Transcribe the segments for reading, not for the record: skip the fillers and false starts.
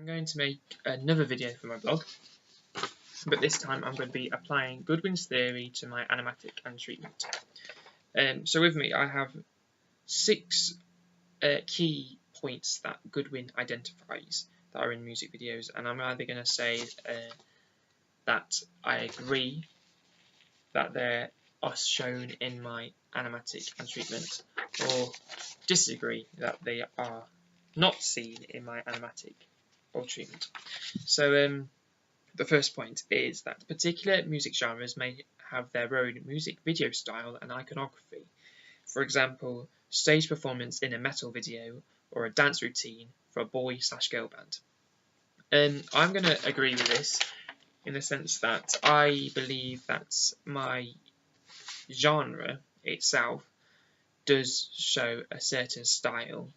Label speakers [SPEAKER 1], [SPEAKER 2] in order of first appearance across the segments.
[SPEAKER 1] I'm going to make another video for my blog, but this time I'm going to be applying Goodwin's theory to my animatic and treatment. So with me I have 6 key points that Goodwin identifies that are in music videos, and I'm either going to say that I agree that they are shown in my animatic and treatment, or disagree that they are not seen in my animatic or treatment. So the first point is that particular music genres may have their own music video style and iconography. For example, stage performance in a metal video or a dance routine for a boy/girl band. I'm going to agree with this in the sense that I believe that my genre itself does show a certain style.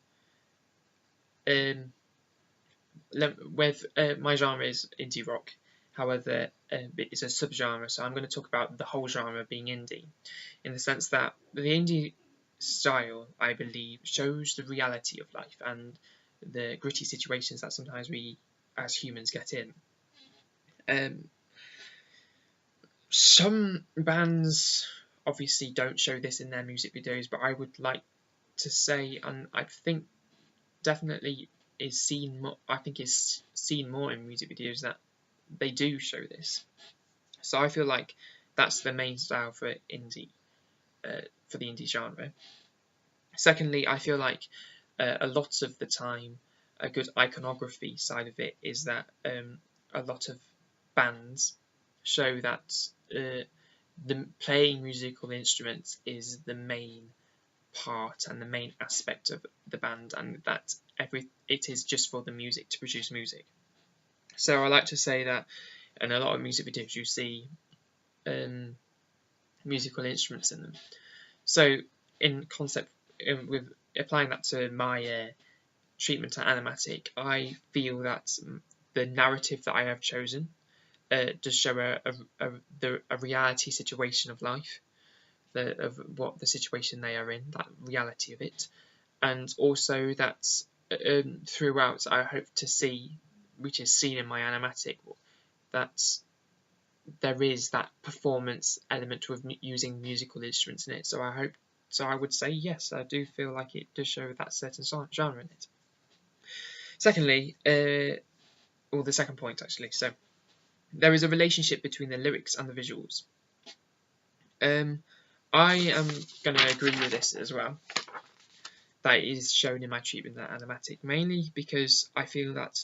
[SPEAKER 1] With my genre is indie rock, however, it's a subgenre, so I'm going to talk about the whole genre being indie, in the sense that the indie style, I believe, shows the reality of life and the gritty situations that sometimes we as humans get in. Some bands obviously don't show this in their music videos, but I would like to say, and I think definitely is seen more, I think is seen more in music videos, that they do show this. So I feel like that's the main style for indie, for the indie genre. Secondly, I feel like a lot of the time a good iconography side of it is that a lot of bands show that the playing musical instruments is the main part and the main aspect of the band, and that it is just for the music, to produce music. So I like to say that in a lot of music videos you see musical instruments in them. So in concept, with applying that to my treatment and animatic, I feel that the narrative that I have chosen does show a reality situation of life, of what the situation they are in, that reality of it, and also that throughout I hope to see, which is seen in my animatic, that there is that performance element with using musical instruments in it. So I would say yes, I do feel like it does show that certain genre in it. Secondly, or the second point actually, so there is a relationship between the lyrics and the visuals. I am going to agree with this as well. That is shown in my treatment and animatic, mainly because I feel that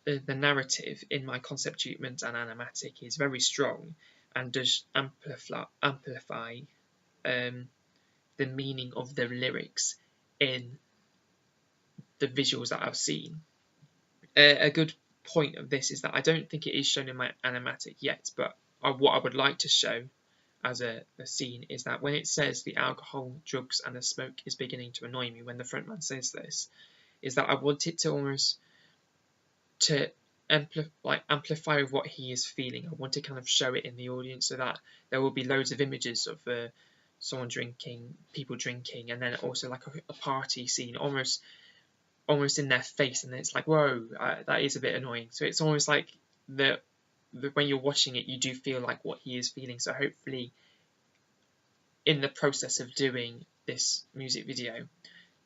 [SPEAKER 1] the narrative in my concept treatment and animatic is very strong and does amplify the meaning of the lyrics in the visuals that I've seen. A good point of this is that I don't think it is shown in my animatic yet, but what I would like to show as a scene is that when it says the alcohol, drugs and the smoke is beginning to annoy me, when the frontman says this, is that I want it to almost to amplify what he is feeling. I want to kind of show it in the audience so that there will be loads of images of someone drinking, people drinking, and then also like a party scene almost in their face, and it's like, whoa, that is a bit annoying. So it's almost like when you're watching it, you do feel like what he is feeling. So hopefully in the process of doing this music video,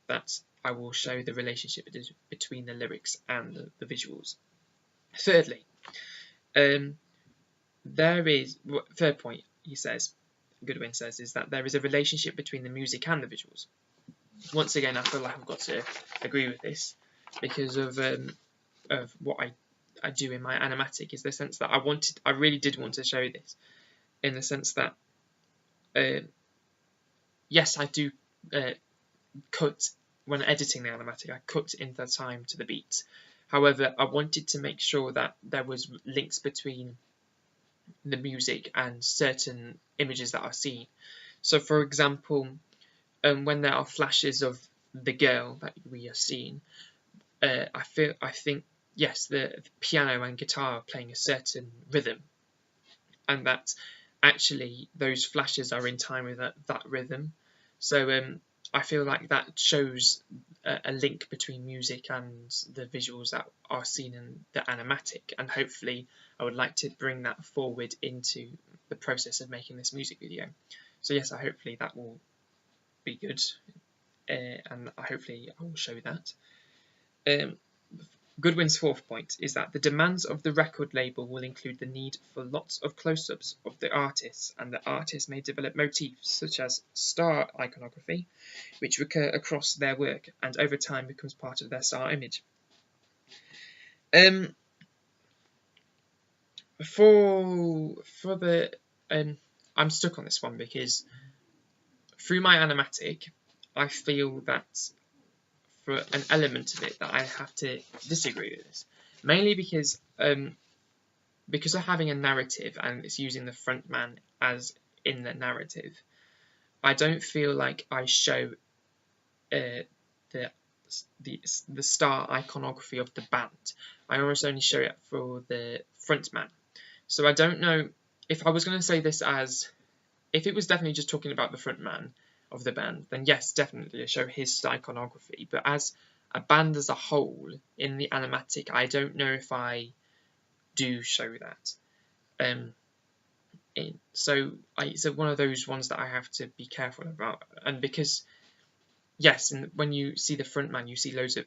[SPEAKER 1] that I will show the relationship between the lyrics and the visuals. Thirdly, third point Goodwin says, is that there is a relationship between the music and the visuals. Once again, I feel like I've got to agree with this because of what I do in my animatic, is the sense that I really did want to show this, in the sense that yes, I do cut, when editing the animatic, I cut in the time to the beat. However, I wanted to make sure that there was links between the music and certain images that I've seen. So for example, when there are flashes of the girl that we are seeing, I think yes, the piano and guitar are playing a certain rhythm, and that actually those flashes are in time with that rhythm. So I feel like that shows a link between music and the visuals that are seen in the animatic, and hopefully I would like to bring that forward into the process of making this music video. So yes, hopefully that will be good, and hopefully I will show that. Goodwin's fourth point is that the demands of the record label will include the need for lots of close-ups of the artists, and the artists may develop motifs such as star iconography, which recur across their work and over time becomes part of their star image. I'm stuck on this one because through my animatic, I feel that for an element of it that I have to disagree with this, mainly because of having a narrative and it's using the front man as in the narrative. I don't feel like I show the star iconography of the band. I almost only show it for the front man. So I don't know if I was going to say this as, if it was definitely just talking about the front man of the band, then yes, definitely I show his iconography. But as a band as a whole in the animatic, I don't know if I do show that. So it's one of those ones that I have to be careful about, and because yes, and when you see the front man, you see loads of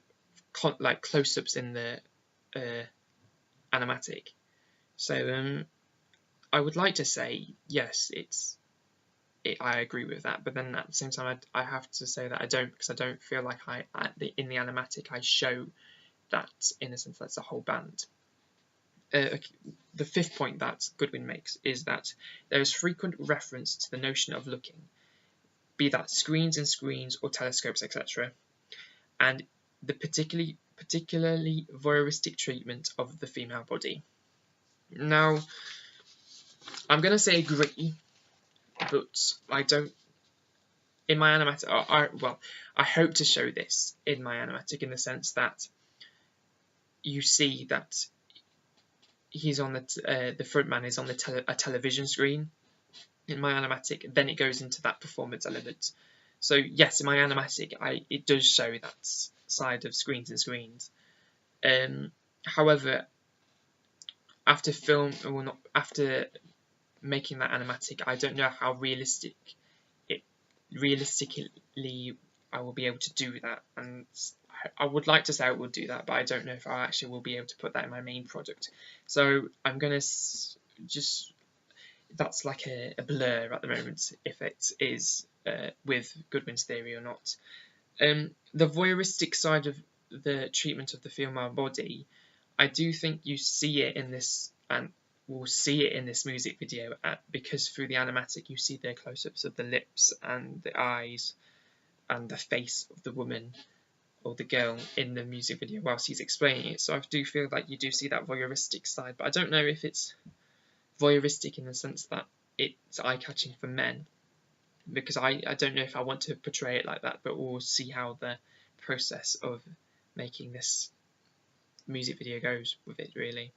[SPEAKER 1] like close-ups in the animatic. So I would like to say yes, I agree with that, but then at the same time I have to say that I don't, because I don't feel like in the animatic I show that in a sense that's the whole band. The fifth point that Goodwin makes is that there is frequent reference to the notion of looking, be that screens and screens or telescopes, etc., and the particularly voyeuristic treatment of the female body. Now, I'm going to say agree, but I don't. In my animatic, I hope to show this in my animatic in the sense that you see that he's on the front man is on a television screen in my animatic. Then it goes into that performance element. So yes, in my animatic, it does show that side of screens and screens. However, after making that animatic, I don't know how realistically I will be able to do that, and I would like to say I will do that, but I don't know if I actually will be able to put that in my main product. So I'm gonna just, that's like a blur at the moment if it is with Goodwin's theory or not. The voyeuristic side of the treatment of the female body, I do think you see it in this, and we'll see it in this music video, because through the animatic you see the close-ups of the lips and the eyes and the face of the woman or the girl in the music video whilst he's explaining it. So I do feel like you do see that voyeuristic side, but I don't know if it's voyeuristic in the sense that it's eye-catching for men, because I don't know if I want to portray it like that, but we'll see how the process of making this music video goes with it, really.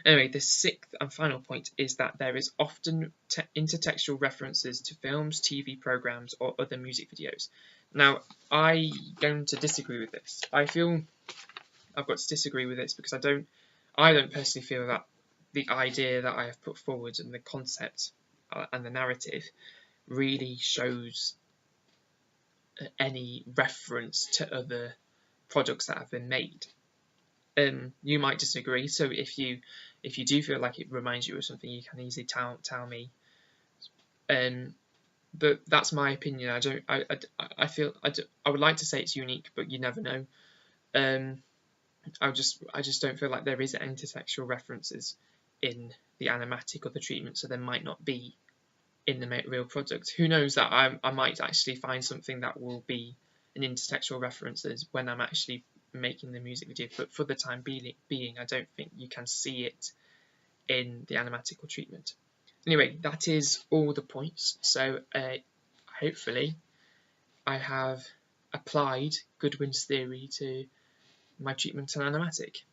[SPEAKER 1] Anyway, the sixth and final point is that there is often intertextual references to films, TV programs, or other music videos. Now, I'm going to disagree with this. I feel I've got to disagree with this because I don't personally feel that the idea that I have put forward and the concept and the narrative really shows any reference to other products that have been made. You might disagree, so if you do feel like it reminds you of something, you can easily tell me. But that's my opinion. I would like to say it's unique, but you never know. I just don't feel like there is intertextual references in the animatic or the treatment, so there might not be in the real product. Who knows, that I might actually find something that will be an intertextual references when I'm actually making the music video, but for the time being, I don't think you can see it in the animatic or treatment. Anyway, that is all the points. So hopefully I have applied Goodwin's theory to my treatment and animatic.